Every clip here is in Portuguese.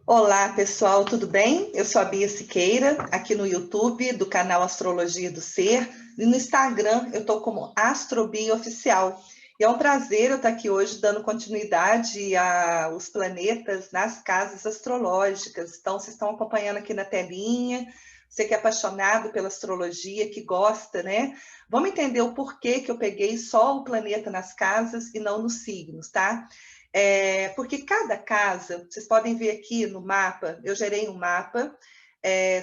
Olá, pessoal, tudo bem? Eu sou a Bia Siqueira, aqui no YouTube, do canal Astrologia do Ser, e no Instagram eu estou como Astrobia Oficial. E é um prazer eu estar aqui hoje dando continuidade aos planetas nas casas astrológicas. Então, vocês estão acompanhando aqui na telinha, você que é apaixonado pela astrologia, que gosta, né? Vamos entender o porquê que eu peguei só o planeta nas casas e não nos signos, tá? Porque cada casa, vocês podem ver aqui no mapa, eu gerei um mapa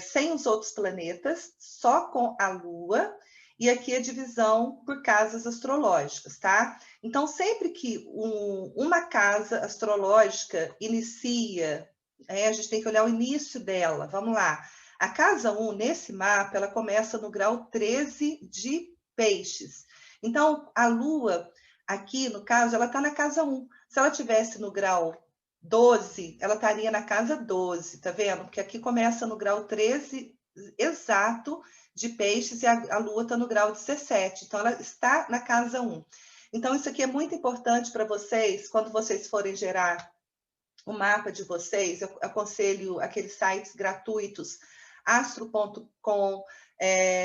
sem os outros planetas, só com a Lua, e aqui a divisão por casas astrológicas, tá? Então, sempre que uma casa astrológica inicia, a gente tem que olhar o início dela, vamos lá. A casa 1, nesse mapa, ela começa no grau 13 de Peixes. Então, a Lua, aqui, no caso, ela está na casa 1. Se ela tivesse no grau 12, ela estaria na casa 12, tá vendo? Porque aqui começa no grau 13 exato de Peixes e a Lua está no grau 17. Então, ela está na casa 1. Então, isso aqui é muito importante para vocês, quando vocês forem gerar o mapa de vocês. Eu aconselho aqueles sites gratuitos, astro.com,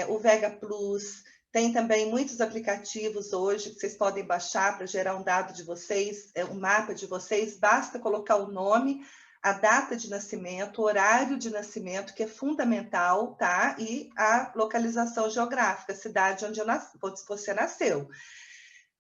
o Vega Plus. Tem também muitos aplicativos hoje que vocês podem baixar para gerar um dado de vocês, um mapa de vocês. Basta colocar o nome, a data de nascimento, o horário de nascimento, que é fundamental, tá? E a localização geográfica, a cidade onde você nasceu.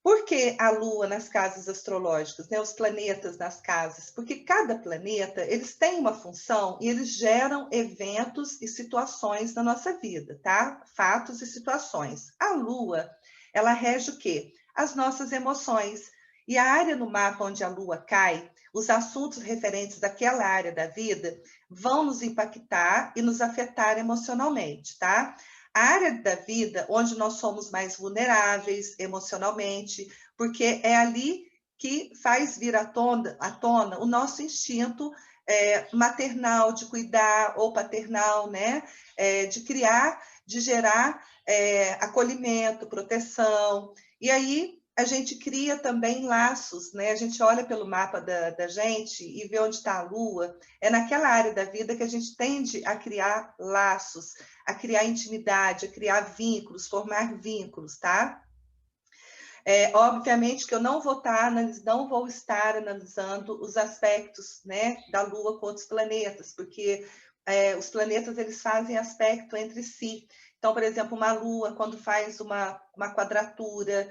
Por que a Lua nas casas astrológicas, né? Os planetas nas casas? Porque cada planeta, eles têm uma função e eles geram eventos e situações na nossa vida, tá? Fatos e situações. A Lua, ela rege o quê? As nossas emoções. E a área no mapa onde a Lua cai, os assuntos referentes daquela área da vida vão nos impactar e nos afetar emocionalmente, tá? A área da vida onde nós somos mais vulneráveis emocionalmente, porque é ali que faz vir à tona o nosso instinto maternal de cuidar ou paternal, né? De criar, de gerar acolhimento, proteção. E aí a gente cria também laços, né? A gente olha pelo mapa da gente e vê onde está a Lua. É naquela área da vida que a gente tende a criar laços, a criar intimidade, a criar vínculos, formar vínculos, tá? Obviamente que eu não vou estar analisando os aspectos, né, da Lua com outros planetas, porque os planetas eles fazem aspecto entre si. Então, por exemplo, uma Lua, quando faz uma quadratura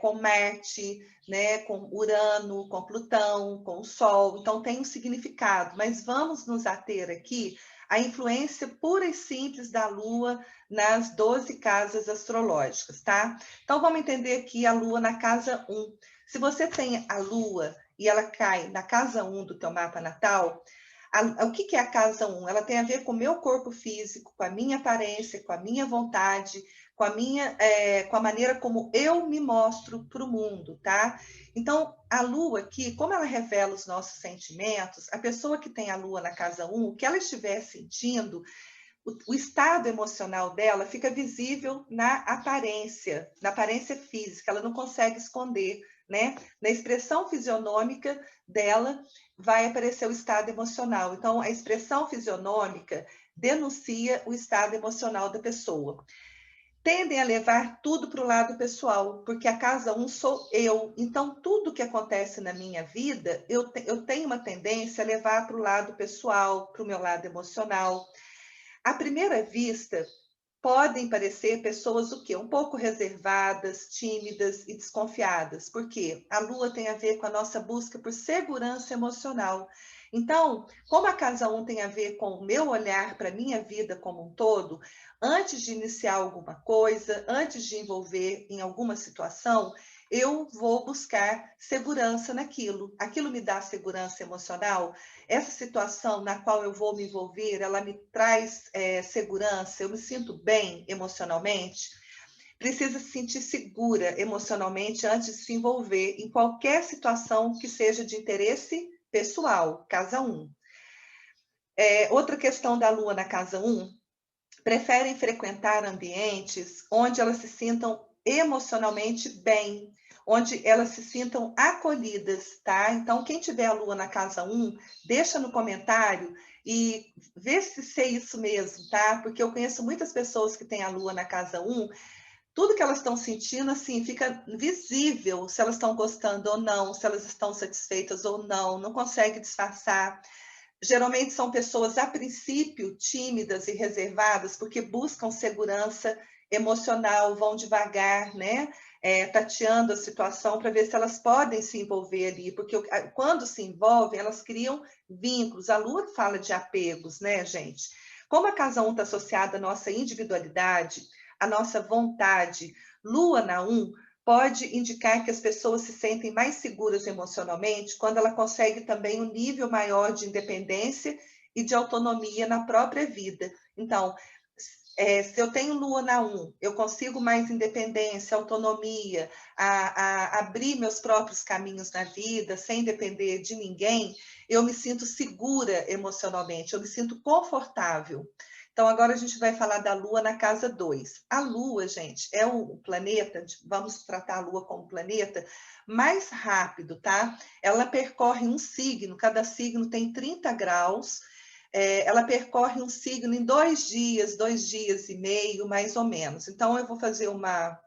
com Marte, né, com Urano, com Plutão, com o Sol, então tem um significado, mas vamos nos ater aqui à influência pura e simples da Lua nas 12 casas astrológicas, tá? Então, vamos entender aqui a Lua na casa 1. Se você tem a Lua e ela cai na casa 1 do teu mapa natal, o que é a casa 1? Ela tem a ver com o meu corpo físico, com a minha aparência, com a minha vontade, com a maneira como eu me mostro para o mundo, tá? Então, a Lua aqui, como ela revela os nossos sentimentos, a pessoa que tem a Lua na casa 1, o que ela estiver sentindo, o estado emocional dela fica visível na aparência física, ela não consegue esconder, né? Na expressão fisionômica dela vai aparecer o estado emocional. Então, a expressão fisionômica denuncia o estado emocional da pessoa. Tendem a levar tudo para o lado pessoal, porque a casa 1 sou eu. Então, tudo que acontece na minha vida, eu tenho uma tendência a levar para o lado pessoal, para o meu lado emocional. À primeira vista, podem parecer pessoas o quê? Um pouco reservadas, tímidas e desconfiadas, porque a Lua tem a ver com a nossa busca por segurança emocional. Então, como a casa 1 tem a ver com o meu olhar para a minha vida como um todo, antes de iniciar alguma coisa, antes de envolver em alguma situação, eu vou buscar segurança naquilo. Aquilo me dá segurança emocional. Essa situação na qual eu vou me envolver, ela me traz segurança, eu me sinto bem emocionalmente. Precisa se sentir segura emocionalmente antes de se envolver em qualquer situação que seja de interesse pessoal, casa 1. Outra questão da Lua na casa 1, preferem frequentar ambientes onde elas se sintam emocionalmente bem, onde elas se sintam acolhidas, tá? Então, quem tiver a lua na casa 1, deixa no comentário e vê se é isso mesmo, tá? Porque eu conheço muitas pessoas que têm a lua na casa 1, tudo que elas estão sentindo, assim, fica visível se elas estão gostando ou não, se elas estão satisfeitas ou não consegue disfarçar. Geralmente são pessoas, a princípio, tímidas e reservadas, porque buscam segurança emocional, vão devagar, né? Tateando a situação para ver se elas podem se envolver ali, porque quando se envolvem, elas criam vínculos. A Lua fala de apegos, né, gente? Como a casa 1 está associada à nossa individualidade, à nossa vontade, Lua na 1 pode indicar que as pessoas se sentem mais seguras emocionalmente quando ela consegue também um nível maior de independência e de autonomia na própria vida. Então, se eu tenho lua na 1, eu consigo mais independência, autonomia, abrir meus próprios caminhos na vida, sem depender de ninguém, eu me sinto segura emocionalmente, eu me sinto confortável. Então, agora a gente vai falar da Lua na casa 2. A Lua, gente, é o planeta, vamos tratar a Lua como planeta, mais rápido, tá? Ela percorre um signo, cada signo tem 30 graus, ela percorre um signo em 2 dias e meio, mais ou menos. Então, eu vou fazer uma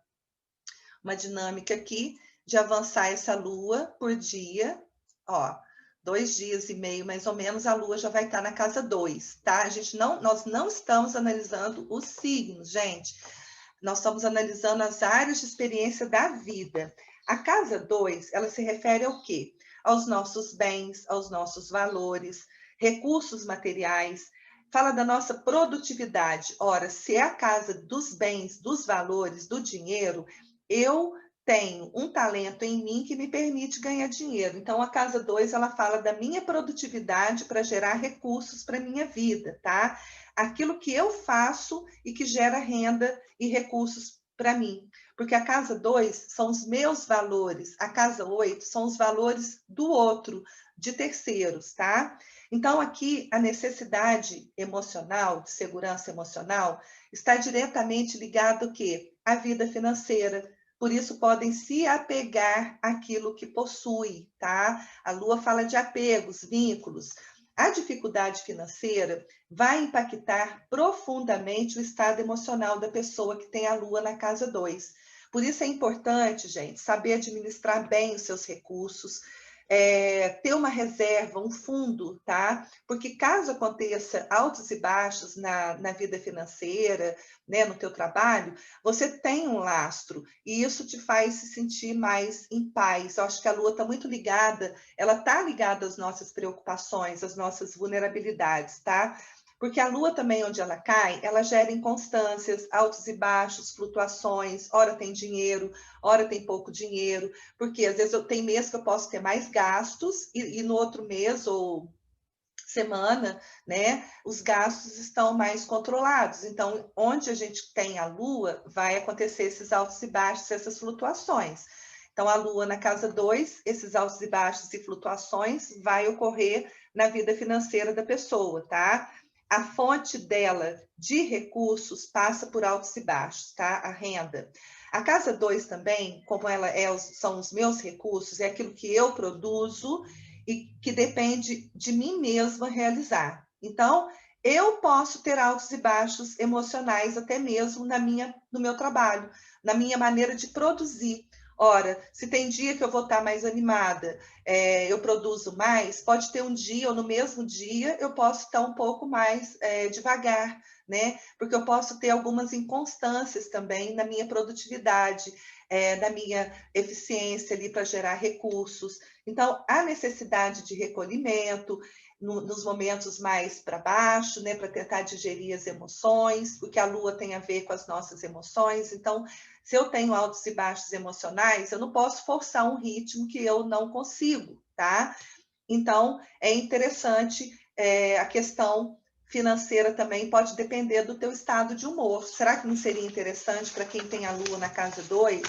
dinâmica aqui de avançar essa Lua por dia, ó. 2 dias e meio, mais ou menos, a Lua já vai estar na casa 2, tá? Nós não estamos analisando os signos, gente. Nós estamos analisando as áreas de experiência da vida. A casa 2, ela se refere ao quê? Aos nossos bens, aos nossos valores, recursos materiais, fala da nossa produtividade. Ora, se é a casa dos bens, dos valores, do dinheiro, eu tenho um talento em mim que me permite ganhar dinheiro. Então, a casa 2, ela fala da minha produtividade para gerar recursos para a minha vida, tá? Aquilo que eu faço e que gera renda e recursos para mim. Porque a casa 2 são os meus valores, a casa 8 são os valores do outro, de terceiros, tá? Então, aqui, a necessidade emocional, de segurança emocional, está diretamente ligado ao quê? À vida financeira. Por isso, podem se apegar àquilo que possui, tá? A Lua fala de apegos, vínculos. A dificuldade financeira vai impactar profundamente o estado emocional da pessoa que tem a Lua na casa 2. Por isso é importante, gente, saber administrar bem os seus recursos, ter uma reserva, um fundo, tá? Porque caso aconteça altos e baixos na vida financeira, né, no teu trabalho, você tem um lastro e isso te faz se sentir mais em paz. Eu acho que a Lua está muito ligada, ela está ligada às nossas preocupações, às nossas vulnerabilidades, tá? Porque a Lua também, onde ela cai, ela gera inconstâncias, altos e baixos, flutuações, ora tem dinheiro, ora tem pouco dinheiro, porque às vezes eu tenho mês que eu posso ter mais gastos e no outro mês ou semana, né, os gastos estão mais controlados. Então, onde a gente tem a Lua, vai acontecer esses altos e baixos, essas flutuações. Então, a Lua na casa 2, esses altos e baixos e flutuações vai ocorrer na vida financeira da pessoa, tá? A fonte dela de recursos passa por altos e baixos, tá? A renda. A casa 2 também, como ela são os meus recursos, é aquilo que eu produzo e que depende de mim mesma realizar. Então, eu posso ter altos e baixos emocionais até mesmo no meu trabalho, na minha maneira de produzir. Ora, se tem dia que eu vou estar mais animada, eu produzo mais, pode ter um dia ou no mesmo dia eu posso estar um pouco mais devagar, né? Porque eu posso ter algumas inconstâncias também na minha produtividade, na minha eficiência ali para gerar recursos. Então, a necessidade de recolhimento nos momentos mais para baixo, né, para tentar digerir as emoções, porque a Lua tem a ver com as nossas emoções. Então, se eu tenho altos e baixos emocionais, eu não posso forçar um ritmo que eu não consigo, tá? Então, é interessante a questão financeira também pode depender do teu estado de humor. Será que não seria interessante para quem tem a Lua na casa 2,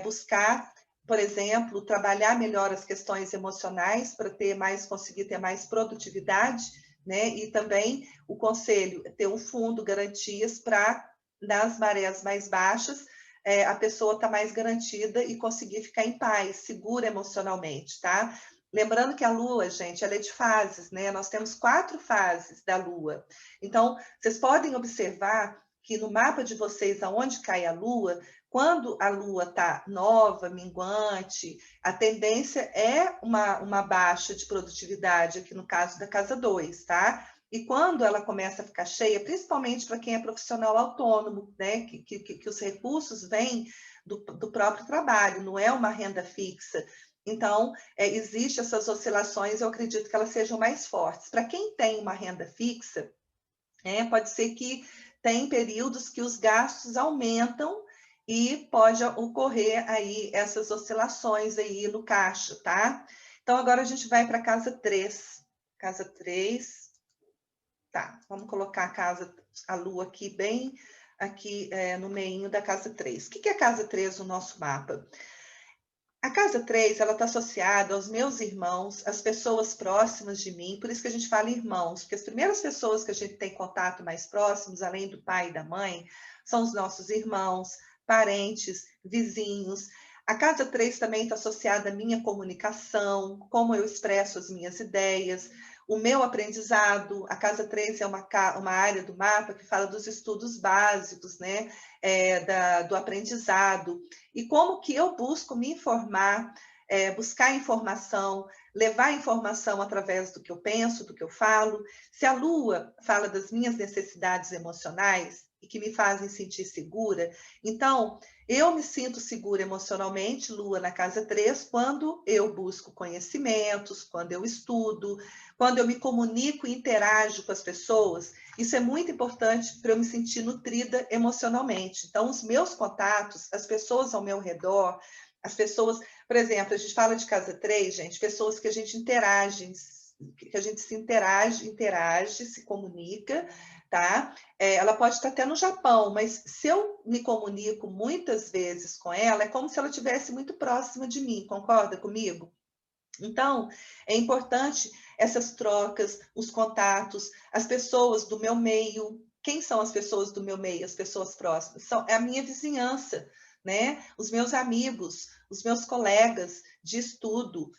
buscar, por exemplo, trabalhar melhor as questões emocionais para conseguir ter mais produtividade, né? E também o conselho, ter um fundo, garantias para, nas marés mais baixas, a pessoa está mais garantida e conseguir ficar em paz, segura emocionalmente, tá? Lembrando que a Lua, gente, ela é de fases, né? Nós temos 4 fases da Lua. Então, vocês podem observar que no mapa de vocês, aonde cai a Lua, quando a Lua está nova, minguante, a tendência é uma baixa de produtividade, aqui no caso da casa 2, tá? E quando ela começa a ficar cheia, principalmente para quem é profissional autônomo, né? Que os recursos vêm do próprio trabalho, não é uma renda fixa. Então, existem essas oscilações, eu acredito que elas sejam mais fortes. Para quem tem uma renda fixa, pode ser que tem períodos que os gastos aumentam e pode ocorrer aí essas oscilações aí no caixa, tá? Então, agora a gente vai para a casa 3. Casa 3, tá, vamos colocar a Lua aqui, bem aqui no meio da casa 3. O que é a casa 3 no nosso mapa? A casa 3, ela está associada aos meus irmãos, às pessoas próximas de mim, por isso que a gente fala irmãos, porque as primeiras pessoas que a gente tem contato mais próximos, além do pai e da mãe, são os nossos irmãos, parentes, vizinhos. A casa 3 também está associada à minha comunicação, como eu expresso as minhas ideias, o meu aprendizado. A casa 3 é uma área do mapa que fala dos estudos básicos, né? Do aprendizado. E como que eu busco me informar, buscar informação, levar informação através do que eu penso, do que eu falo. Se a Lua fala das minhas necessidades emocionais e que me fazem sentir segura, então eu me sinto segura emocionalmente, Lua na casa 3, quando eu busco conhecimentos, quando eu estudo, quando eu me comunico e interajo com as pessoas. Isso é muito importante para eu me sentir nutrida emocionalmente. Então, os meus contatos, as pessoas ao meu redor, as pessoas, por exemplo, a gente fala de casa 3, gente, pessoas que a gente interage, que a gente se interage, se comunica, tá? Ela pode estar até no Japão, mas se eu me comunico muitas vezes com ela, é como se ela estivesse muito próxima de mim, concorda comigo? Então, é importante essas trocas, os contatos, as pessoas do meu meio. Quem são as pessoas do meu meio, as pessoas próximas? É a minha vizinhança, né? Os meus amigos, os meus colegas de estudo.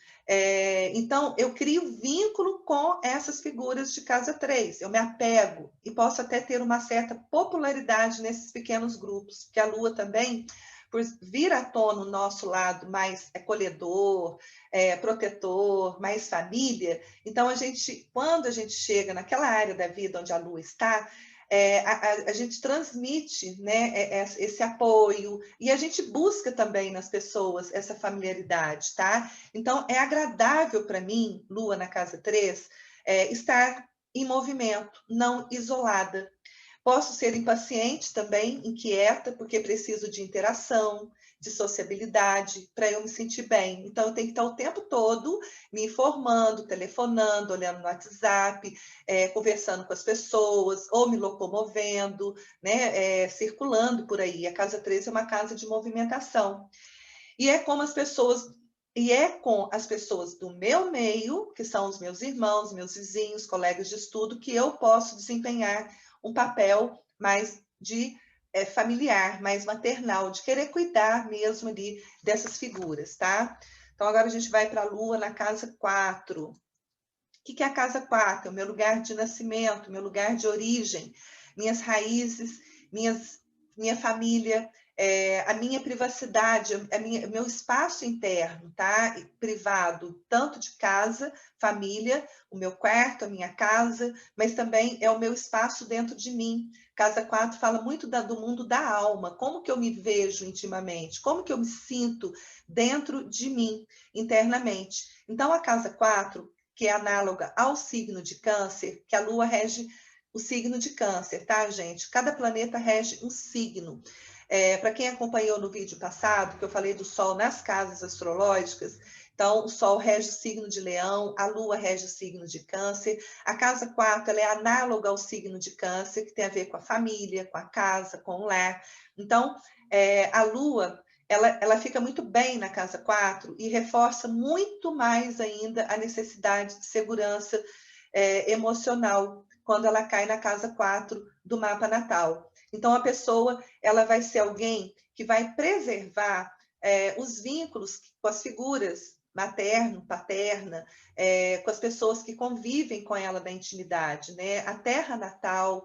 Então, eu crio vínculo com essas figuras de casa 3. Eu me apego e posso até ter uma certa popularidade nesses pequenos grupos, porque a Lua também, por vir à tona o nosso lado mais acolhedor, protetor, mais família. Então, quando a gente chega naquela área da vida onde a Lua está, a gente transmite, né, esse apoio e a gente busca também nas pessoas essa familiaridade, tá? Então, é agradável para mim, Lua na casa 3, estar em movimento, não isolada. Posso ser impaciente também, inquieta, porque preciso de interação, de sociabilidade, para eu me sentir bem. Então, eu tenho que estar o tempo todo me informando, telefonando, olhando no WhatsApp, conversando com as pessoas, ou me locomovendo, né, circulando por aí. A casa 13 é uma casa de movimentação. E é com as pessoas do meu meio, que são os meus irmãos, meus vizinhos, colegas de estudo, que eu posso desempenhar um papel mais familiar, mais maternal, de querer cuidar mesmo ali dessas figuras, tá? Então, agora a gente vai para a Lua na casa 4. O que é a casa 4? É o meu lugar de nascimento, meu lugar de origem, minhas raízes, minha família, a minha privacidade, meu espaço interno, tá? Privado, tanto de casa, família, o meu quarto, a minha casa, mas também é o meu espaço dentro de mim. Casa 4 fala muito do mundo da alma, como que eu me vejo intimamente, como que eu me sinto dentro de mim, internamente. Então, a casa 4, que é análoga ao signo de Câncer, que a Lua rege o signo de Câncer, tá, gente? Cada planeta rege um signo. Para quem acompanhou no vídeo passado, que eu falei do Sol nas casas astrológicas, então o Sol rege o signo de Leão, a Lua rege o signo de Câncer. A casa 4 ela é análoga ao signo de Câncer, que tem a ver com a família, com a casa, com o lar. Então, a Lua ela fica muito bem na casa 4 e reforça muito mais ainda a necessidade de segurança emocional quando ela cai na casa 4 do mapa natal. Então, a pessoa ela vai ser alguém que vai preservar os vínculos com as figuras materno, paterna, com as pessoas que convivem com ela da intimidade, né? A terra natal,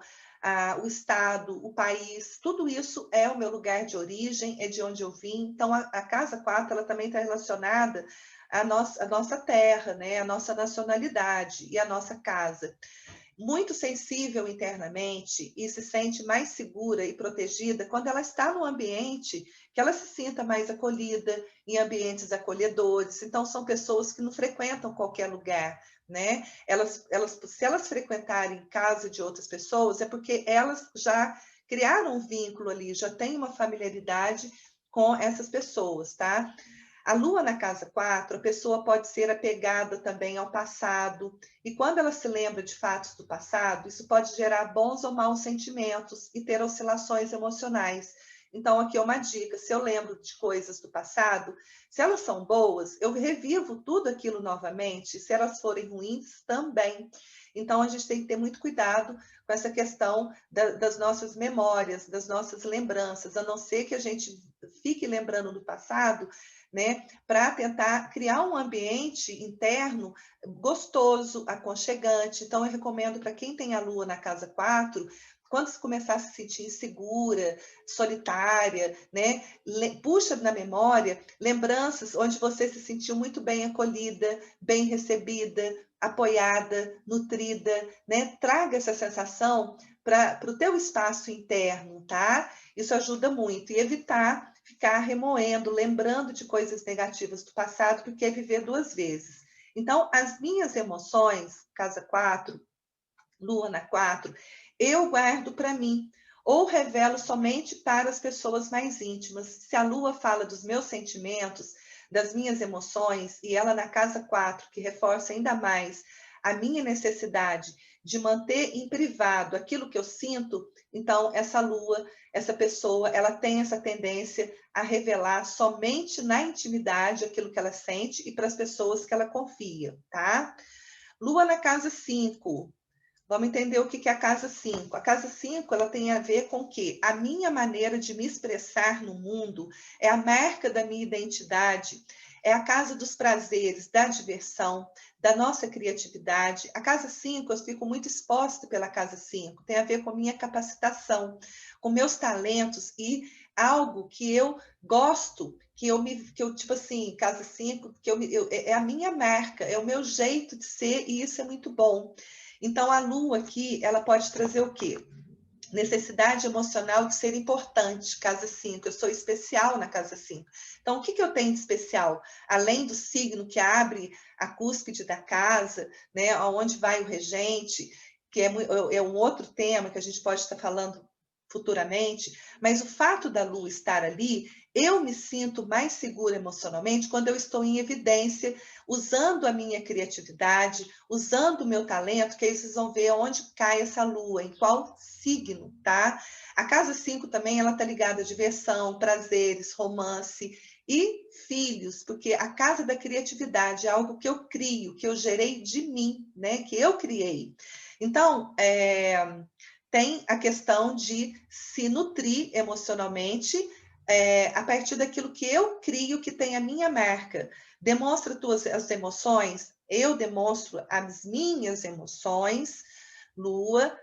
o estado, o país, tudo isso é o meu lugar de origem, é de onde eu vim. Então, a casa 4 ela também está relacionada à nossa terra, né? A nossa nacionalidade e a nossa casa. Muito sensível internamente e se sente mais segura e protegida quando ela está no ambiente que ela se sinta mais acolhida, em ambientes acolhedores. Então, são pessoas que não frequentam qualquer lugar, né? Se elas frequentarem casa de outras pessoas, é porque elas já criaram um vínculo ali, já têm uma familiaridade com essas pessoas, tá? A lua na casa 4, a pessoa pode ser apegada também ao passado, e quando ela se lembra de fatos do passado, isso pode gerar bons ou maus sentimentos e ter oscilações emocionais. Então, aqui é uma dica: se eu lembro de coisas do passado, se elas são boas, eu revivo tudo aquilo novamente, se elas forem ruins, também. Então, a gente tem que ter muito cuidado com essa questão das nossas memórias, das nossas lembranças, a não ser que a gente fique lembrando do passado, né, para tentar criar um ambiente interno gostoso, aconchegante. Então, eu recomendo para quem tem a lua na casa 4, quando você começar a se sentir insegura, solitária, né, puxa na memória lembranças onde você se sentiu muito bem acolhida, bem recebida, apoiada, nutrida, né? Traga essa sensação para o teu espaço interno, tá? Isso ajuda muito. E evitar ficar remoendo, lembrando de coisas negativas do passado, porque é viver duas vezes. Então, as minhas emoções, casa 4, lua na 4, eu guardo para mim, ou revelo somente para as pessoas mais íntimas. Se a lua fala dos meus sentimentos, das minhas emoções, e ela na casa 4, que reforça ainda mais a minha necessidade de manter em privado aquilo que eu sinto, então essa lua, essa pessoa, ela tem essa tendência a revelar somente na intimidade aquilo que ela sente e para as pessoas que ela confia, tá? Lua na casa 5. Vamos entender o que é a casa 5. A casa 5, ela tem a ver com que a minha maneira de me expressar no mundo é a marca da minha identidade, é a casa dos prazeres, da diversão, da nossa criatividade. A casa 5, eu fico muito exposta pela casa 5, tem a ver com a minha capacitação, com meus talentos e algo que eu gosto, que eu tipo assim, casa 5, é a minha marca, é o meu jeito de ser e isso é muito bom. Então, a lua aqui, ela pode trazer o quê? Necessidade emocional de ser importante, casa 5. Eu sou especial na casa 5. Então, o que eu tenho de especial? Além do signo que abre a cúspide da casa, né, aonde vai o regente, que é um outro tema que a gente pode estar falando futuramente, mas o fato da lua estar ali, eu me sinto mais segura emocionalmente quando eu estou em evidência, usando a minha criatividade, usando o meu talento, que aí vocês vão ver onde cai essa lua, em qual signo, tá? A casa 5 também, ela tá ligada a diversão, prazeres, romance e filhos, porque a casa da criatividade é algo que eu crio, que eu gerei de mim, né? Que eu criei. Então, tem a questão de se nutrir emocionalmente a partir daquilo que eu crio, que tem a minha marca. Demonstra as emoções, eu demonstro as minhas emoções, lua,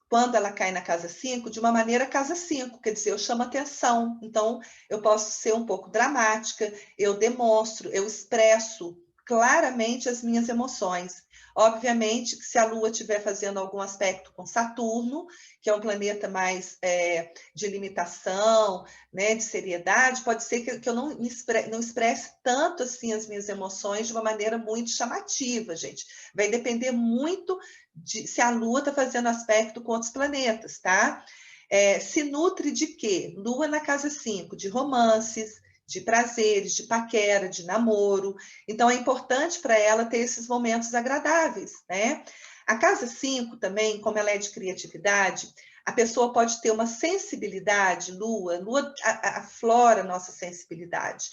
quando ela cai na casa 5, de uma maneira casa 5, quer dizer, eu chamo atenção. Então, eu posso ser um pouco dramática, eu demonstro, eu expresso claramente as minhas emoções. Obviamente, que se a Lua estiver fazendo algum aspecto com Saturno, que é um planeta mais de limitação, né, de seriedade, pode ser que eu não expresse tanto assim as minhas emoções de uma maneira muito chamativa, gente. Vai depender muito se a Lua está fazendo aspecto com outros planetas, tá? Se nutre de quê? Lua na casa 5, de romances, de prazeres, de paquera, de namoro. Então, é importante para ela ter esses momentos agradáveis, né? A casa 5 também, como ela é de criatividade, a pessoa pode ter uma sensibilidade, Lua aflora a nossa sensibilidade.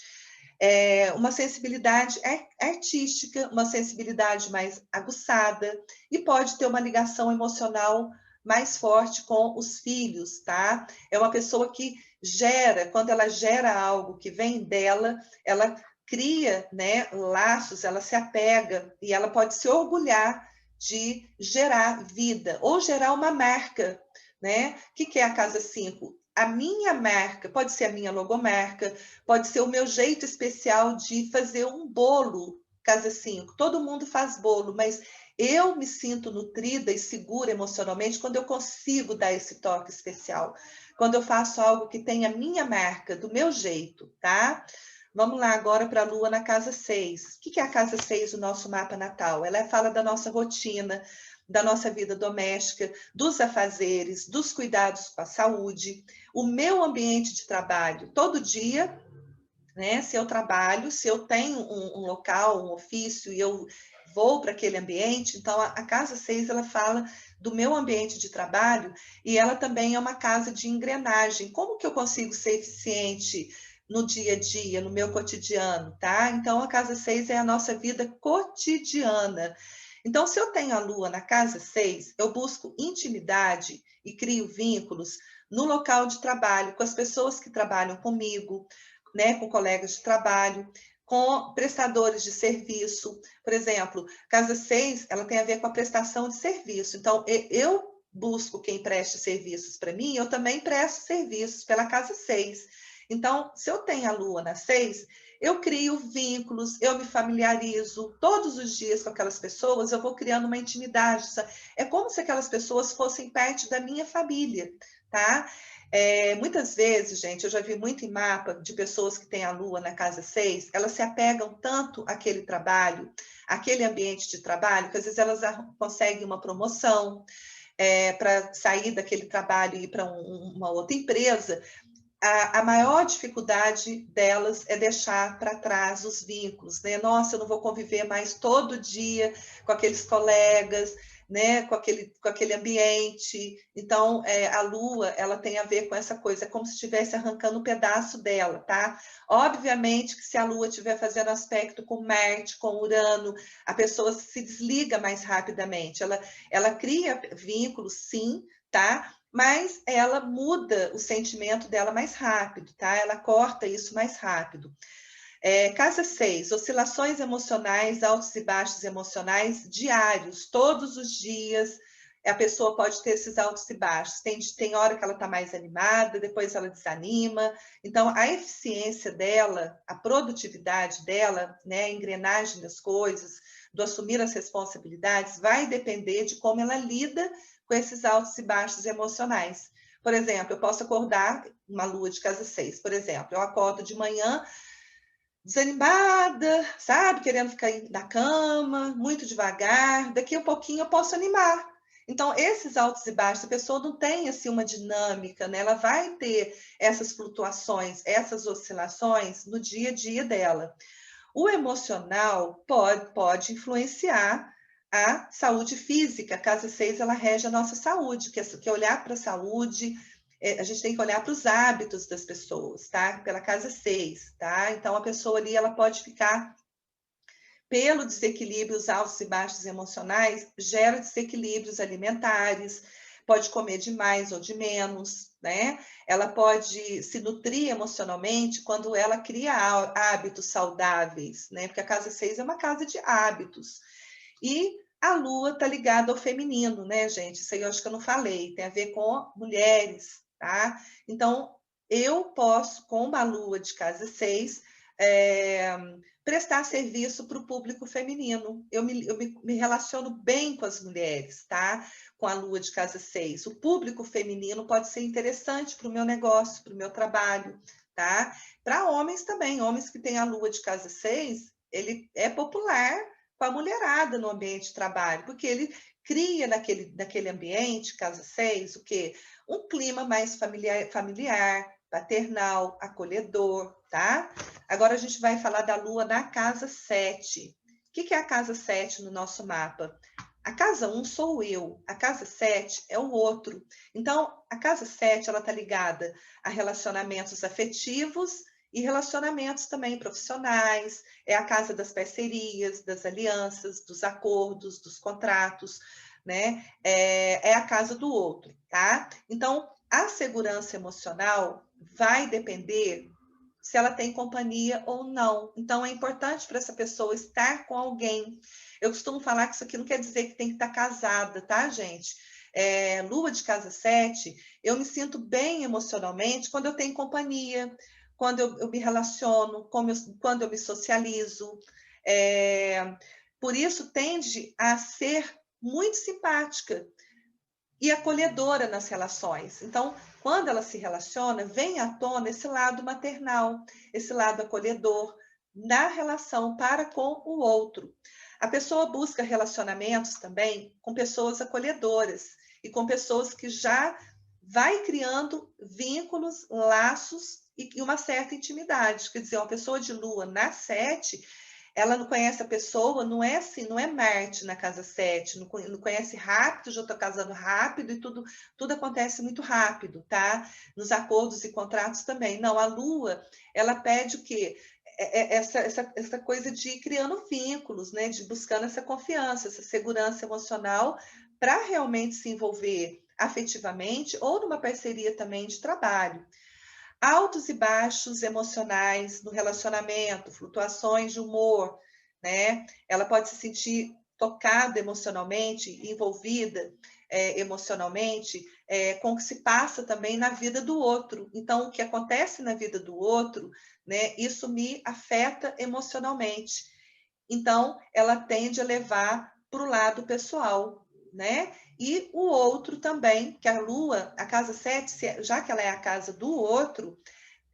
Uma sensibilidade artística, uma sensibilidade mais aguçada, e pode ter uma ligação emocional mais forte com os filhos, tá? É uma pessoa que gera, quando ela gera algo que vem dela, ela cria, né, laços, ela se apega e ela pode se orgulhar de gerar vida ou gerar uma marca, né? O que é a casa 5? A minha marca, pode ser a minha logomarca, pode ser o meu jeito especial de fazer um bolo, casa 5. Todo mundo faz bolo, mas eu me sinto nutrida e segura emocionalmente quando eu consigo dar esse toque especial. Quando eu faço algo que tem a minha marca, do meu jeito, tá? Vamos lá agora para a Lua na casa 6. O que é a casa 6 do nosso mapa natal? Ela fala da nossa rotina, da nossa vida doméstica, dos afazeres, dos cuidados com a saúde, o meu ambiente de trabalho. Todo dia, né, se eu trabalho, se eu tenho um local, um ofício, e eu vou para aquele ambiente, então a casa 6 ela fala do meu ambiente de trabalho e ela também é uma casa de engrenagem. Como que eu consigo ser eficiente no dia a dia, no meu cotidiano, tá? Então a casa 6 é a nossa vida cotidiana. Então, se eu tenho a Lua na casa 6, eu busco intimidade e crio vínculos no local de trabalho, com as pessoas que trabalham comigo, né, com colegas de trabalho, com prestadores de serviço. Por exemplo, casa 6, ela tem a ver com a prestação de serviço. Então, eu busco quem preste serviços para mim, eu também presto serviços pela casa 6. Então, se eu tenho a Lua na 6, eu crio vínculos, eu me familiarizo todos os dias com aquelas pessoas, eu vou criando uma intimidade. É como se aquelas pessoas fossem parte da minha família, tá? Muitas vezes, gente, eu já vi muito em mapa de pessoas que têm a Lua na casa 6, elas se apegam tanto àquele trabalho, àquele ambiente de trabalho, que às vezes elas conseguem uma promoção para sair daquele trabalho e ir para uma outra empresa. A maior dificuldade delas é deixar para trás os vínculos, né? Nossa, eu não vou conviver mais todo dia com aqueles colegas, né? Com aquele ambiente. Então, a Lua, ela tem a ver com essa coisa, é como se estivesse arrancando um pedaço dela, tá? Obviamente que se a Lua estiver fazendo aspecto com Marte, com Urano, a pessoa se desliga mais rapidamente. Ela cria vínculos, sim, tá? Mas ela muda o sentimento dela mais rápido, tá? Ela corta isso mais rápido. Casa 6, oscilações emocionais, altos e baixos emocionais diários, todos os dias. A pessoa pode ter esses altos e baixos. Tem hora que ela está mais animada, depois ela desanima. Então, a eficiência dela, a produtividade dela, né, a engrenagem das coisas, do assumir as responsabilidades, vai depender de como ela lida com esses altos e baixos emocionais. Por exemplo, eu posso acordar, uma lua de casa 6, por exemplo, eu acordo de manhã desanimada, sabe? Querendo ficar na cama, muito devagar. Daqui a pouquinho eu posso animar. Então, esses altos e baixos, a pessoa não tem assim uma dinâmica, né? Ela vai ter essas flutuações, essas oscilações no dia a dia dela. O emocional pode influenciar a saúde física. A casa 6, ela rege a nossa saúde, que é olhar para a saúde, a gente tem que olhar para os hábitos das pessoas, tá? Pela casa 6, tá? Então, a pessoa ali, ela pode ficar, pelo desequilíbrio, os altos e baixos emocionais, gera desequilíbrios alimentares, pode comer de mais ou de menos, né? Ela pode se nutrir emocionalmente quando ela cria hábitos saudáveis, né? Porque a casa 6 é uma casa de hábitos. E a Lua está ligada ao feminino, né, gente? Isso aí eu acho que eu não falei, tem a ver com mulheres, tá? Então, eu posso, com uma Lua de casa 6, prestar serviço para o público feminino. Eu me relaciono bem com as mulheres, tá? Com a Lua de casa 6. O público feminino pode ser interessante para o meu negócio, para o meu trabalho, tá? Para homens também, homens que têm a Lua de casa 6, ele é popular com a mulherada no ambiente de trabalho, porque ele cria naquele ambiente, casa 6, o quê? Um clima mais familiar, paternal, acolhedor, tá? Agora a gente vai falar da Lua na casa 7. O que é a casa 7 no nosso mapa? A casa 1 sou eu, a casa 7 é o outro. Então, a casa 7, ela está ligada a relacionamentos afetivos e relacionamentos também profissionais, é a casa das parcerias, das alianças, dos acordos, dos contratos, né? É a casa do outro, tá? Então, a segurança emocional vai depender se ela tem companhia ou não. Então, é importante para essa pessoa estar com alguém. Eu costumo falar que isso aqui não quer dizer que tem que estar casada, tá, gente? Lua de casa 7, eu me sinto bem emocionalmente quando eu tenho companhia, quando eu me relaciono, quando eu me socializo. Por isso, tende a ser muito simpática e acolhedora nas relações. Então, quando ela se relaciona, vem à tona esse lado maternal, esse lado acolhedor na relação para com o outro. A pessoa busca relacionamentos também com pessoas acolhedoras e com pessoas que já vai criando vínculos, laços e uma certa intimidade. Quer dizer, uma pessoa de lua na 7, ela não conhece a pessoa, não é assim, não é Marte na casa 7, não conhece rápido, já estou casando rápido e tudo acontece muito rápido, tá? Nos acordos e contratos também. Não, a Lua, ela pede o quê? Essa coisa de ir criando vínculos, né? De buscando essa confiança, essa segurança emocional para realmente se envolver afetivamente ou numa parceria também de trabalho. Altos e baixos emocionais no relacionamento, flutuações de humor, né? Ela pode se sentir tocada emocionalmente, envolvida emocionalmente, com o que se passa também na vida do outro. Então, o que acontece na vida do outro, né? Isso me afeta emocionalmente. Então, ela tende a levar para o lado pessoal, né? E o outro também, que a Lua, a casa 7, já que ela é a casa do outro,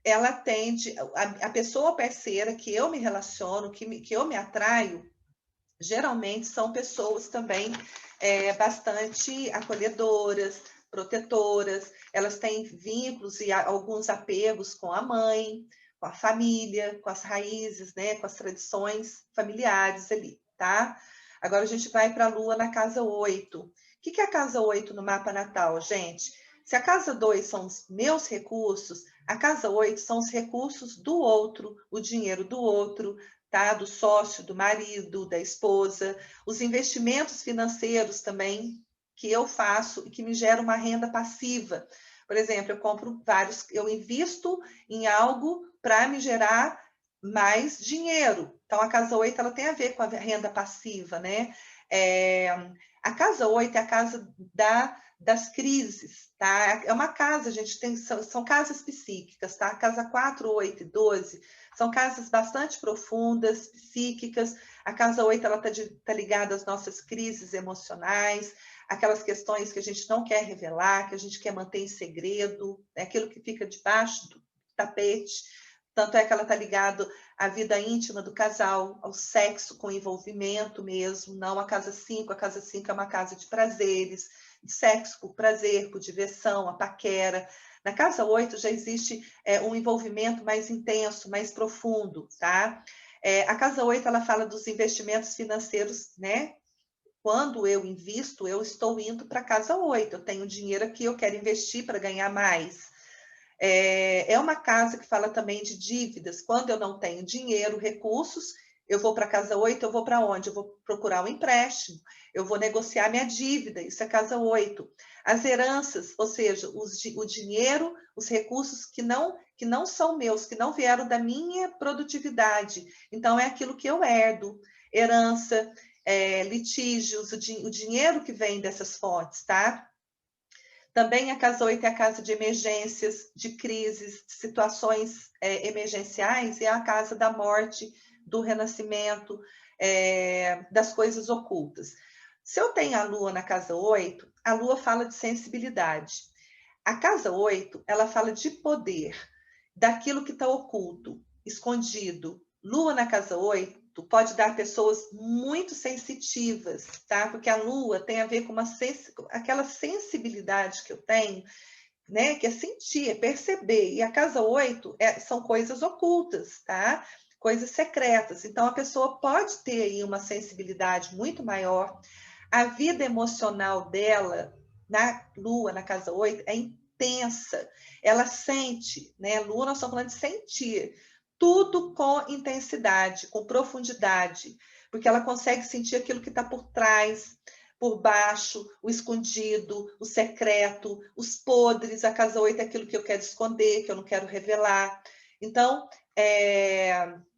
ela tende, a pessoa parceira que eu me relaciono, que eu me atraio, geralmente são pessoas também bastante acolhedoras, protetoras, elas têm vínculos e alguns apegos com a mãe, com a família, com as raízes, né, com as tradições familiares ali, tá? Agora a gente vai para a Lua na casa 8. O que é a casa 8 no mapa natal, gente? Se a casa 2 são os meus recursos, a casa 8 são os recursos do outro, o dinheiro do outro, tá? Do sócio, do marido, da esposa, os investimentos financeiros também que eu faço e que me geram uma renda passiva. Por exemplo, eu invisto em algo para me gerar mais dinheiro. Então, a casa 8 ela tem a ver com a renda passiva, né? A casa 8 é a casa das crises, tá? É uma casa, a gente tem, são casas psíquicas, tá? Casa 4, 8 e 12 são casas bastante profundas, psíquicas. A casa 8 ela tá ligada às nossas crises emocionais, aquelas questões que a gente não quer revelar, que a gente quer manter em segredo, né? Aquilo que fica debaixo do tapete. Tanto é que ela está ligada à vida íntima do casal, ao sexo com envolvimento mesmo, não a casa 5. A casa 5 é uma casa de prazeres, de sexo por prazer, por diversão, a paquera. Na casa 8 já existe um envolvimento mais intenso, mais profundo, tá? A casa 8 ela fala dos investimentos financeiros, né? Quando eu invisto, eu estou indo para a casa 8. Eu tenho dinheiro aqui, eu quero investir para ganhar mais. É uma casa que fala também de dívidas. Quando eu não tenho dinheiro, recursos, eu vou para a casa 8, eu vou para onde? Eu vou procurar um empréstimo, eu vou negociar minha dívida, isso é casa 8. As heranças, ou seja, o dinheiro, os recursos que não são meus, que não vieram da minha produtividade. Então, é aquilo que eu herdo, herança, litígios, o dinheiro que vem dessas fontes, tá? Também a casa 8 é a casa de emergências, de crises, de situações emergenciais, e é a casa da morte, do renascimento, das coisas ocultas. Se eu tenho a Lua na casa 8, a Lua fala de sensibilidade. A casa 8, ela fala de poder, daquilo que está oculto, escondido. Lua na casa 8 pode dar pessoas muito sensitivas, tá? Porque a Lua tem a ver com aquela sensibilidade que eu tenho, né? Que é sentir, é perceber. E a casa 8 são coisas ocultas, tá? Coisas secretas. Então, a pessoa pode ter aí uma sensibilidade muito maior. A vida emocional dela, na Lua, na casa 8, é intensa. Ela sente, né? Lua, nós estamos falando de sentir tudo com intensidade, com profundidade, porque ela consegue sentir aquilo que está por trás, por baixo, o escondido, o secreto, os podres. A casa 8 é aquilo que eu quero esconder, que eu não quero revelar. Então,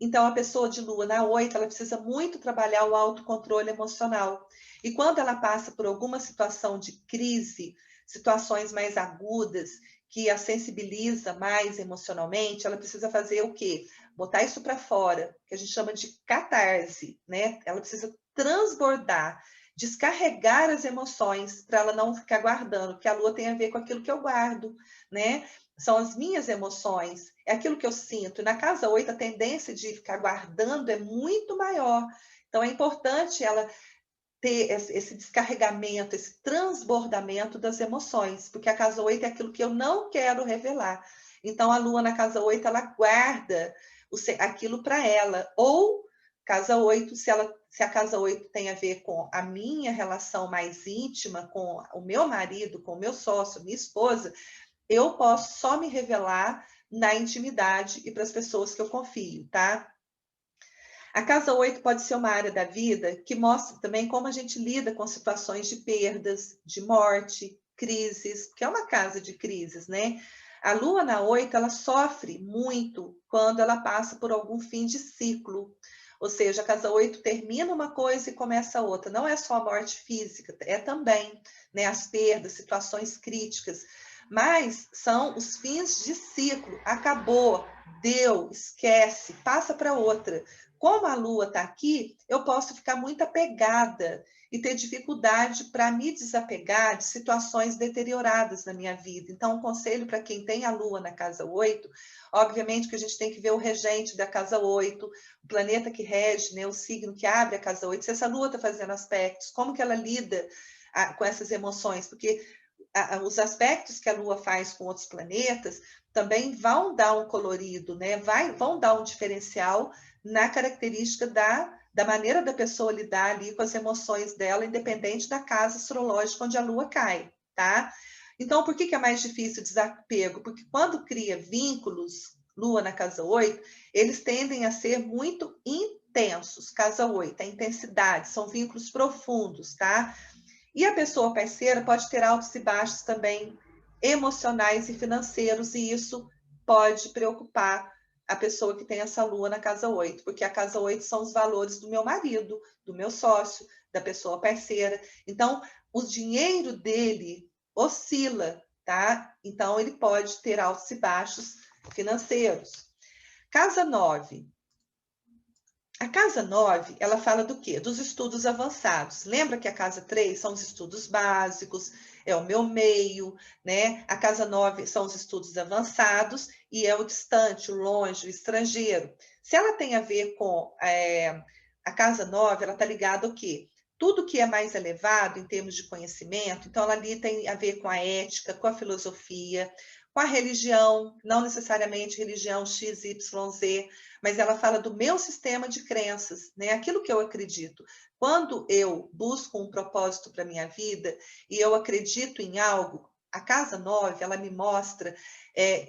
então a pessoa de lua na 8, ela precisa muito trabalhar o autocontrole emocional. E quando ela passa por alguma situação de crise, situações mais agudas, que a sensibiliza mais emocionalmente, ela precisa fazer o quê? Botar isso para fora, que a gente chama de catarse, né? Ela precisa transbordar, descarregar as emoções para ela não ficar guardando, porque a lua tem a ver com aquilo que eu guardo, né? São as minhas emoções, é aquilo que eu sinto. E na casa 8, a tendência de ficar guardando é muito maior. Então, é importante ela ter esse descarregamento, esse transbordamento das emoções, porque a casa 8 é aquilo que eu não quero revelar. Então, a lua na casa 8, ela guarda aquilo para ela. Ou, casa 8, se a casa 8 tem a ver com a minha relação mais íntima, com o meu marido, com o meu sócio, minha esposa, eu posso só me revelar na intimidade e para as pessoas que eu confio, tá? A casa 8 pode ser uma área da vida que mostra também como a gente lida com situações de perdas, de morte, crises, porque é uma casa de crises, né? A lua na 8, ela sofre muito quando ela passa por algum fim de ciclo. Ou seja, a casa 8 termina uma coisa e começa outra. Não é só a morte física, é também, né, as perdas, situações críticas. Mas são os fins de ciclo. Acabou, deu, esquece, passa para outra. Como a lua está aqui, eu posso ficar muito apegada e ter dificuldade para me desapegar de situações deterioradas na minha vida. Então, um conselho para quem tem a lua na casa 8, obviamente que a gente tem que ver o regente da casa 8, o planeta que rege, né, o signo que abre a casa 8, se essa lua está fazendo aspectos, como que ela lida com essas emoções, porque os aspectos que a lua faz com outros planetas também vão dar um colorido, né? Vão dar um diferencial na característica da maneira da pessoa lidar ali com as emoções dela, independente da casa astrológica onde a lua cai, tá? Então, por que é mais difícil o desapego? Porque quando cria vínculos, lua na casa 8, eles tendem a ser muito intensos, casa 8, a intensidade, são vínculos profundos, tá? E a pessoa parceira pode ter altos e baixos também emocionais e financeiros, e isso pode preocupar a pessoa que tem essa lua na casa 8, porque a casa 8 são os valores do meu marido, do meu sócio, da pessoa parceira. Então, o dinheiro dele oscila, tá? Então, ele pode ter altos e baixos financeiros. Casa 9. A casa 9, ela fala do quê? Dos estudos avançados. Lembra que a casa 3 são os estudos básicos, é o meu meio, né? A casa 9 são os estudos avançados e é o distante, o longe, o estrangeiro. Se ela tem a ver com a casa 9, ela está ligada ao quê? Tudo que é mais elevado em termos de conhecimento, então ela ali tem a ver com a ética, com a filosofia, com a religião, não necessariamente religião X, Y, Z, mas ela fala do meu sistema de crenças, né? Aquilo que eu acredito. Quando eu busco um propósito para a minha vida e eu acredito em algo, a casa 9, ela me mostra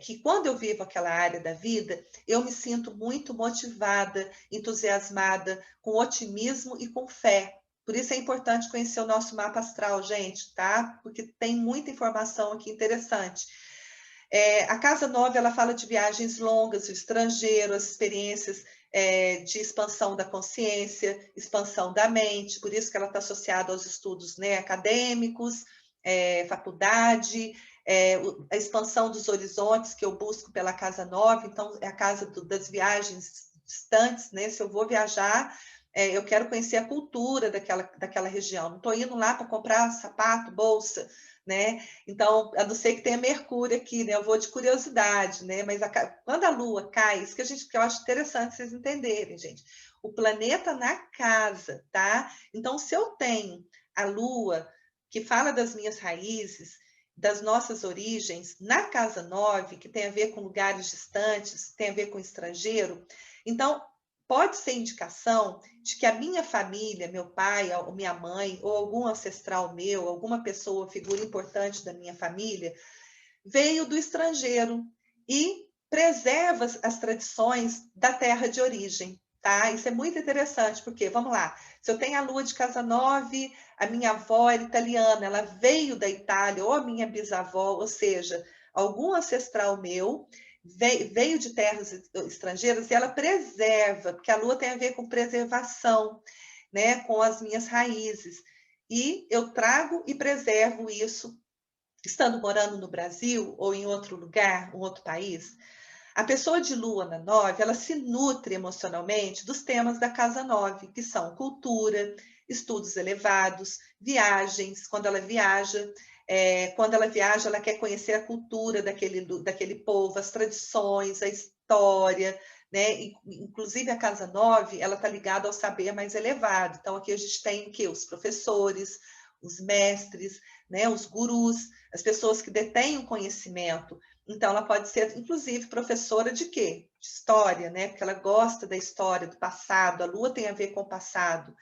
que quando eu vivo aquela área da vida, eu me sinto muito motivada, entusiasmada, com otimismo e com fé. Por isso é importante conhecer o nosso mapa astral, gente, tá? Porque tem muita informação aqui interessante. A casa 9, ela fala de viagens longas, o estrangeiro, as experiências de expansão da consciência, expansão da mente, por isso que ela está associada aos estudos, né, acadêmicos, faculdade, a expansão dos horizontes que eu busco pela casa 9, então é a casa das viagens distantes, né? Se eu vou viajar, eu quero conhecer a cultura daquela região, não estou indo lá para comprar sapato, bolsa, né? Então, a não ser que tenha Mercúrio aqui, né? Eu vou de curiosidade, né? Mas quando a Lua cai, isso que eu acho interessante vocês entenderem, gente. O planeta na casa, tá? Então, se eu tenho a Lua, que fala das minhas raízes, das nossas origens, na casa 9, que tem a ver com lugares distantes, tem a ver com estrangeiro, então pode ser indicação de que a minha família, meu pai, ou minha mãe, ou algum ancestral meu, alguma pessoa, figura importante da minha família, veio do estrangeiro e preserva as tradições da terra de origem. tá? Isso é muito interessante, porque, vamos lá, se eu tenho a lua de casa 9, a minha avó era italiana, ela veio da Itália, ou a minha bisavó, ou seja, algum ancestral meu veio de terras estrangeiras e ela preserva, porque a lua tem a ver com preservação, né, com as minhas raízes. E eu trago e preservo isso, estando morando no Brasil ou em outro lugar, um outro país. A pessoa de lua na 9, ela se nutre emocionalmente dos temas da casa 9, que são cultura, estudos elevados, viagens, quando ela viaja, ela quer conhecer a cultura daquele povo, as tradições, a história, né? Inclusive a casa 9, ela está ligada ao saber mais elevado. Então aqui a gente tem o quê? Os professores, os mestres, né? Os gurus, as pessoas que detêm o conhecimento. Então, ela pode ser, inclusive, professora de quê? De história, né? Porque ela gosta da história, do passado. A lua tem a ver com o passado.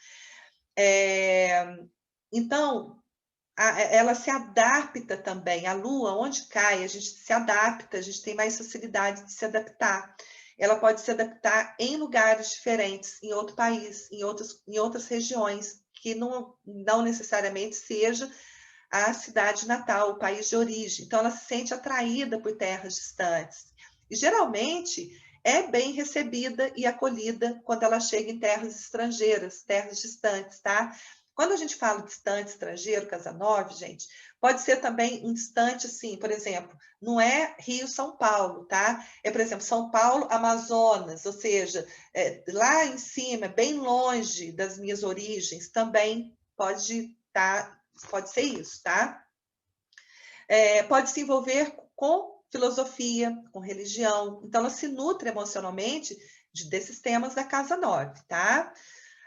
Então, ela se adapta também. A lua, onde cai, a gente se adapta, a gente tem mais facilidade de se adaptar. Ela pode se adaptar em lugares diferentes, em outro país, em outras regiões, que não necessariamente seja a cidade natal, o país de origem. Então, ela se sente atraída por terras distantes. E, geralmente, é bem recebida e acolhida quando ela chega em terras estrangeiras, terras distantes, tá? Quando a gente fala distante, estrangeiro, casa 9, gente, pode ser também um distante, assim, por exemplo, não é Rio-São Paulo, tá? É, por exemplo, São Paulo, Amazonas, ou seja, lá em cima, bem longe das minhas origens, também pode ser isso, tá? Pode se envolver com filosofia, com religião. Então, ela se nutre emocionalmente desses temas da casa 9, tá?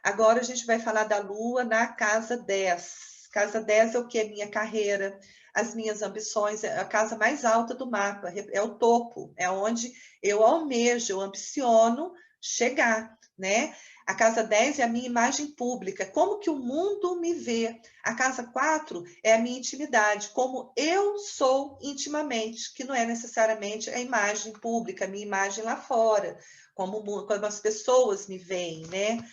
Agora a gente vai falar da Lua na casa 10. Casa 10 é o que? É minha carreira, as minhas ambições, é a casa mais alta do mapa, é o topo, é onde eu almejo, eu ambiciono chegar, né? A casa 10 é a minha imagem pública, como que o mundo me vê. A casa 4 é a minha intimidade, como eu sou intimamente, que não é necessariamente a imagem pública, a minha imagem lá fora, como as pessoas me veem, né?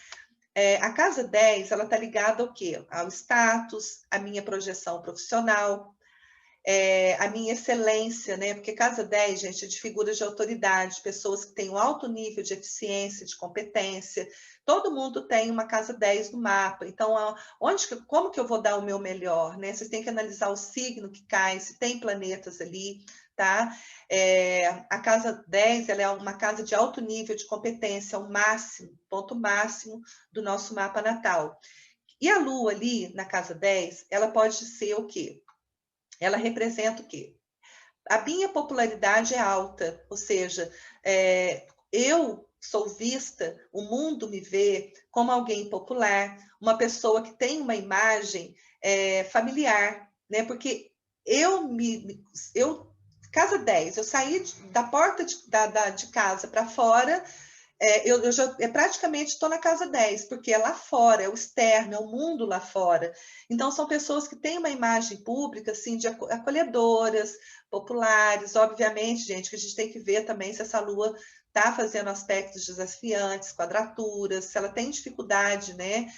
A casa 10, ela está ligada ao quê? Ao status, à minha projeção profissional, a minha excelência, né? Porque casa 10, gente, é de figuras de autoridade, pessoas que têm um alto nível de eficiência, de competência. Todo mundo tem uma casa 10 no mapa. Então, como que eu vou dar o meu melhor, né? Vocês têm que analisar o signo que cai, se tem planetas ali, tá? A casa 10, ela é uma casa de alto nível de competência, o máximo, ponto máximo do nosso mapa natal. E a Lua ali, na casa 10, ela pode ser o quê? Ela representa o quê? A minha popularidade é alta, ou seja, eu sou vista, o mundo me vê como alguém popular, uma pessoa que tem uma imagem familiar, né? Porque eu casa 10, eu saí da porta de casa para fora, eu já praticamente estou na casa 10, porque é lá fora, é o externo, é o mundo lá fora. Então, são pessoas que têm uma imagem pública, assim, de acolhedoras, populares. Obviamente, gente, que a gente tem que ver também se essa lua está fazendo aspectos desafiantes, quadraturas, se ela tem dificuldade, né,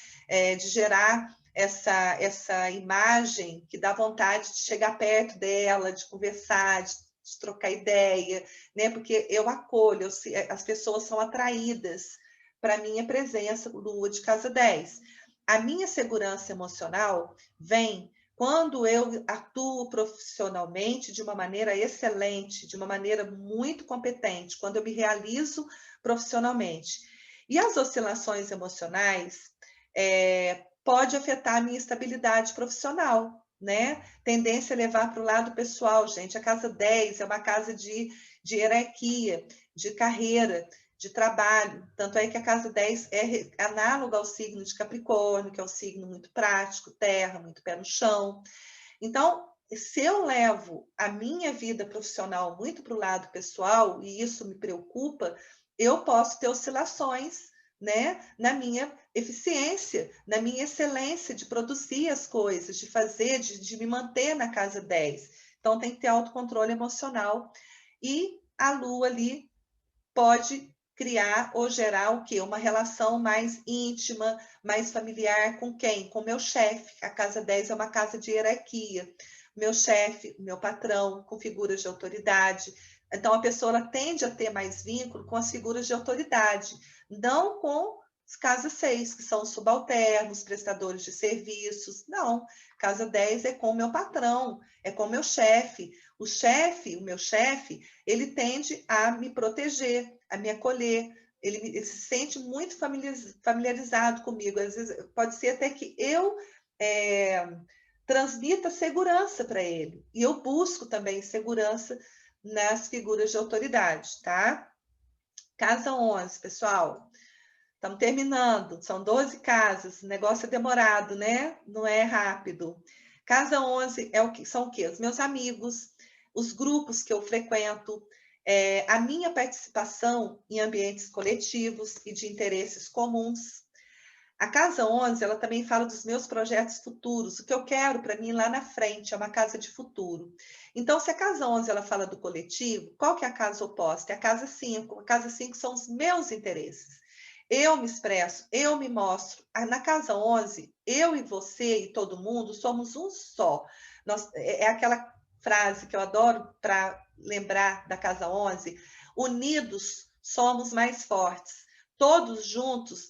de gerar essa imagem que dá vontade de chegar perto dela, de conversar, de trocar ideia, né? Porque eu acolho, as pessoas são atraídas para a minha presença, lua de casa 10. A minha segurança emocional vem quando eu atuo profissionalmente de uma maneira excelente, de uma maneira muito competente, quando eu me realizo profissionalmente. E as oscilações emocionais pode afetar a minha estabilidade profissional, né? Tendência a levar para o lado pessoal, gente. A casa 10 é uma casa de hierarquia, de carreira, de trabalho. Tanto é que a casa 10 é análoga ao signo de Capricórnio, que é um signo muito prático, terra, muito pé no chão. Então, se eu levo a minha vida profissional muito para o lado pessoal, e isso me preocupa, eu posso ter oscilações, né, na minha eficiência, na minha excelência de produzir as coisas, de fazer, de me manter na casa 10. Então, tem que ter autocontrole emocional. E a lua ali pode criar ou gerar o quê? Uma relação mais íntima, mais familiar com quem? Com o meu chefe. A casa 10 é uma casa de hierarquia. Meu chefe, meu patrão, com figuras de autoridade. Então, a pessoa ela tende a ter mais vínculo com as figuras de autoridade, não com as casa 6, que são os subalternos, prestadores de serviços. Não, casa 10 é com o meu patrão, é com o meu chefe. O meu chefe, ele tende a me proteger, a me acolher. Ele se sente muito familiarizado comigo. Às vezes, pode ser até que eu transmita segurança para ele. E eu busco também segurança nas figuras de autoridade, tá? Casa 11, pessoal. Estamos terminando. São 12 casas. O negócio é demorado, né? Não é rápido. Casa 11 são o quê? Os meus amigos, os grupos que eu frequento, a minha participação em ambientes coletivos e de interesses comuns. A Casa 11, ela também fala dos meus projetos futuros, o que eu quero para mim lá na frente, é uma casa de futuro. Então, se a Casa 11 ela fala do coletivo, qual que é a casa oposta? É a Casa 5. A Casa 5 são os meus interesses. Eu me expresso, eu me mostro. Na Casa 11, eu e você e todo mundo somos um só. É aquela frase que eu adoro para lembrar da Casa 11, unidos somos mais fortes. Todos juntos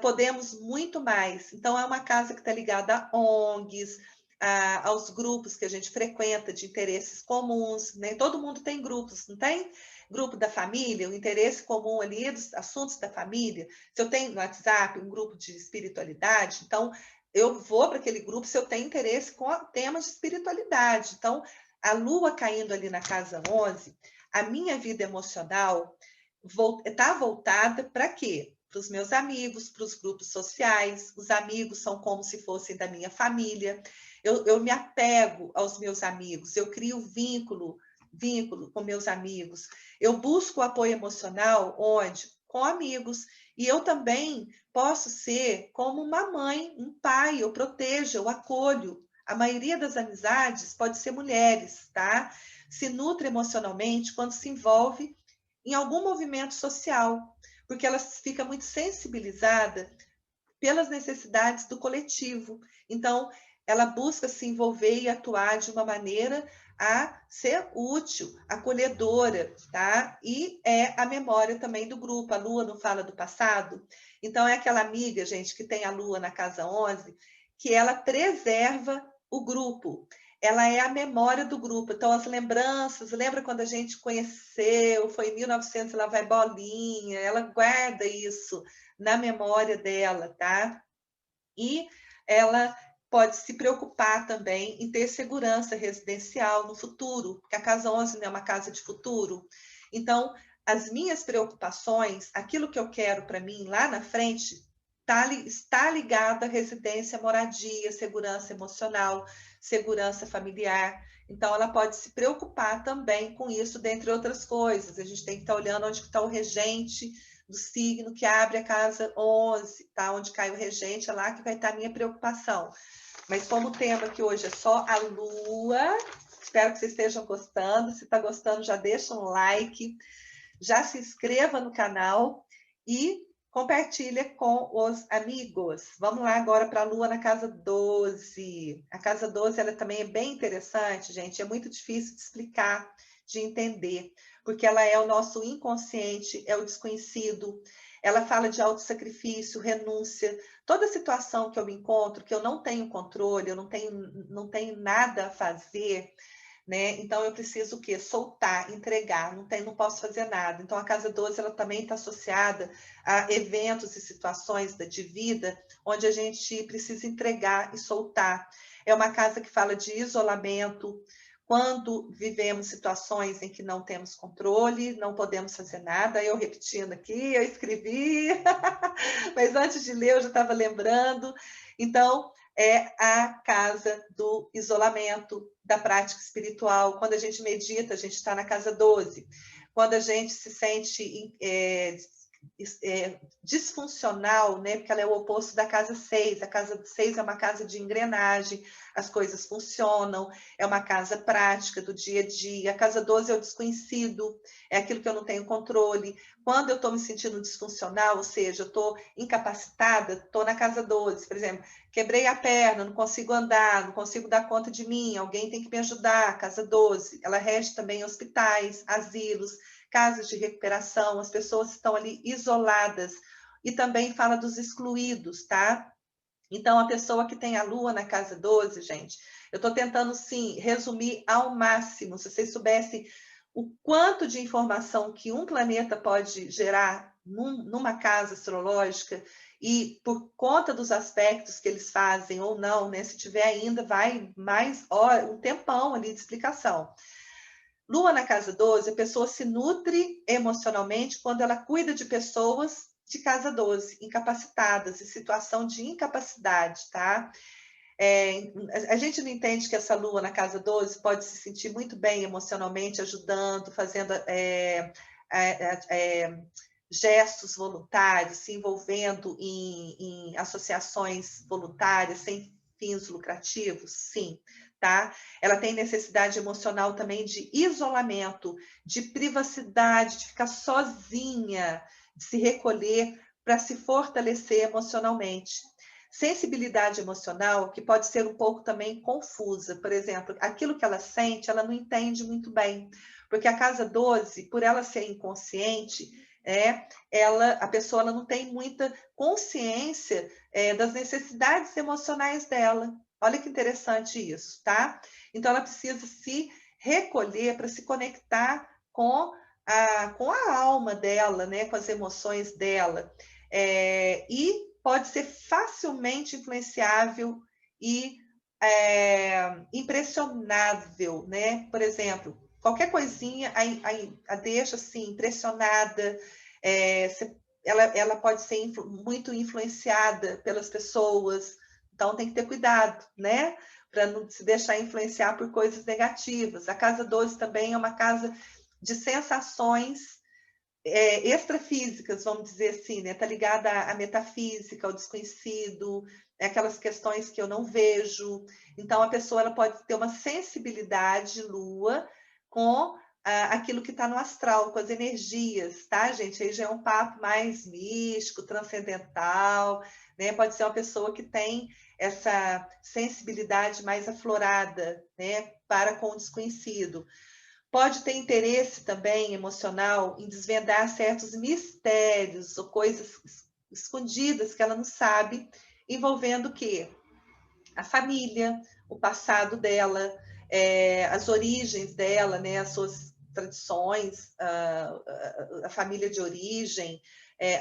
podemos muito mais. Então, é uma casa que está ligada a ONGs, aos grupos que a gente frequenta de interesses comuns, né? Todo mundo tem grupos, não tem? Grupo da família, o interesse comum ali dos assuntos da família. Se eu tenho no WhatsApp um grupo de espiritualidade, então eu vou para aquele grupo se eu tenho interesse com temas de espiritualidade. Então, a lua caindo ali na casa 11, a minha vida emocional está voltada para quê? Para os meus amigos, para os grupos sociais. Os amigos são como se fossem da minha família. Eu me apego aos meus amigos, eu crio vínculo com meus amigos. Eu busco apoio emocional onde? Com amigos. E eu também posso ser como uma mãe, um pai, eu protejo, eu acolho. A maioria das amizades pode ser mulheres, tá? Se nutre emocionalmente quando se envolve em algum movimento social, porque ela fica muito sensibilizada pelas necessidades do coletivo. Então, ela busca se envolver e atuar de uma maneira a ser útil, acolhedora, tá? E é a memória também do grupo. A lua não fala do passado. Então, é aquela amiga, gente, que tem a lua na casa 11, que ela preserva o grupo. Ela é a memória do grupo. Então, as lembranças, lembra quando a gente conheceu, foi em 1900, lá vai bolinha, ela guarda isso na memória dela, tá? E ela pode se preocupar também em ter segurança residencial no futuro, porque a Casa 11 não é uma casa de futuro. Então, as minhas preocupações, aquilo que eu quero para mim lá na frente, está ligado à residência, moradia, segurança emocional, segurança familiar. Então, ela pode se preocupar também com isso, dentre outras coisas. A gente tem que estar olhando onde está o regente do signo que abre a casa 11, tá? Onde cai o regente, é lá que vai estar a minha preocupação. Mas como o tema aqui hoje é só a lua, espero que vocês estejam gostando. Se está gostando, já deixa um like, já se inscreva no canal e compartilha com os amigos. Vamos lá agora para a lua na casa 12. A casa 12 ela também é bem interessante, gente. É muito difícil de explicar, de entender, porque ela é o nosso inconsciente, é o desconhecido. Ela fala de autossacrifício, renúncia. Toda situação que eu me encontro, que eu não tenho controle, eu não tenho nada a fazer, né? Então eu preciso o quê? Soltar, entregar, não posso fazer nada. Então a casa 12 ela também está associada a eventos e situações de vida onde a gente precisa entregar e soltar. É uma casa que fala de isolamento, quando vivemos situações em que não temos controle, não podemos fazer nada. Eu repetindo aqui, eu escrevi, mas antes de ler eu já estava lembrando. Então, é a casa do isolamento, da prática espiritual. Quando a gente medita, a gente está na casa 12. Quando a gente se sente disfuncional, né? Porque ela é o oposto da casa 6. A casa 6 é uma casa de engrenagem, as coisas funcionam, é uma casa prática do dia a dia. A casa 12 é o desconhecido, é aquilo que eu não tenho controle. Quando eu estou me sentindo disfuncional, ou seja, eu estou incapacitada, estou na casa 12, por exemplo, quebrei a perna, não consigo andar, não consigo dar conta de mim, alguém tem que me ajudar, casa 12. Ela rege também hospitais, asilos, casas de recuperação, as pessoas estão ali isoladas. E também fala dos excluídos, tá? Então, a pessoa que tem a Lua na casa 12, gente, eu estou tentando, sim, resumir ao máximo. Se vocês soubessem o quanto de informação que um planeta pode gerar numa casa astrológica, e por conta dos aspectos que eles fazem ou não, né? Se tiver ainda, vai mais um tempão ali de explicação. Lua na casa 12, a pessoa se nutre emocionalmente quando ela cuida de pessoas de casa 12, incapacitadas, em situação de incapacidade, tá? A gente não entende que essa Lua na casa 12 pode se sentir muito bem emocionalmente, ajudando, fazendo gestos voluntários, se envolvendo em associações voluntárias sem fins lucrativos? Sim. Tá? Ela tem necessidade emocional também de isolamento, de privacidade, de ficar sozinha, de se recolher para se fortalecer emocionalmente. Sensibilidade emocional, que pode ser um pouco também confusa. Por exemplo, aquilo que ela sente, ela não entende muito bem. Porque a casa 12, por ela ser inconsciente, a pessoa ela não tem muita consciência das necessidades emocionais dela. Olha que interessante isso, tá? Então, ela precisa se recolher para se conectar com a alma dela, né? Com as emoções dela. E pode ser facilmente influenciável e impressionável, né? Por exemplo, qualquer coisinha a deixa assim, impressionada. Ela pode ser muito influenciada pelas pessoas. Então, tem que ter cuidado, né? Para não se deixar influenciar por coisas negativas. A casa 12 também é uma casa de sensações extrafísicas, vamos dizer assim, né? Está ligada à metafísica, ao desconhecido, aquelas questões que eu não vejo. Então, a pessoa ela pode ter uma sensibilidade, Lua, com aquilo que está no astral, com as energias, tá, gente? Aí já é um papo mais místico, transcendental, né? Pode ser uma pessoa que tem essa sensibilidade mais aflorada, né, para com o desconhecido. Pode ter interesse também emocional em desvendar certos mistérios ou coisas escondidas que ela não sabe, envolvendo o quê? A família, o passado dela, as origens dela, né, as suas tradições, a família de origem,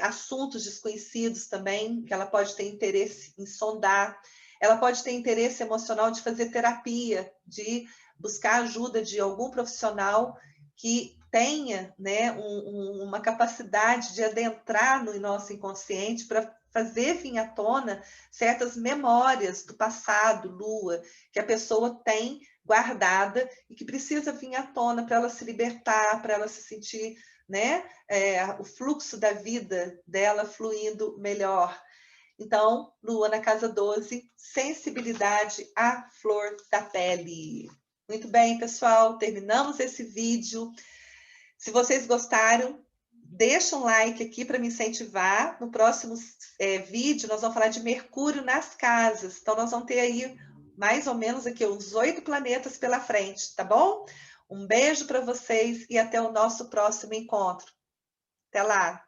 assuntos desconhecidos também, que ela pode ter interesse em sondar. Ela pode ter interesse emocional de fazer terapia, de buscar ajuda de algum profissional que tenha, né, uma capacidade de adentrar no nosso inconsciente para fazer vir à tona certas memórias do passado, Lua, que a pessoa tem guardada e que precisa vir à tona para ela se libertar, para ela se sentir, né, o fluxo da vida dela fluindo melhor. Então, Lua na casa 12, sensibilidade à flor da pele. Muito bem, pessoal, terminamos esse vídeo. Se vocês gostaram, deixa um like aqui para me incentivar. No próximo vídeo, nós vamos falar de Mercúrio nas casas. Então, nós vamos ter aí mais ou menos aqui uns 8 planetas pela frente, tá bom? Um beijo para vocês e até o nosso próximo encontro. Até lá!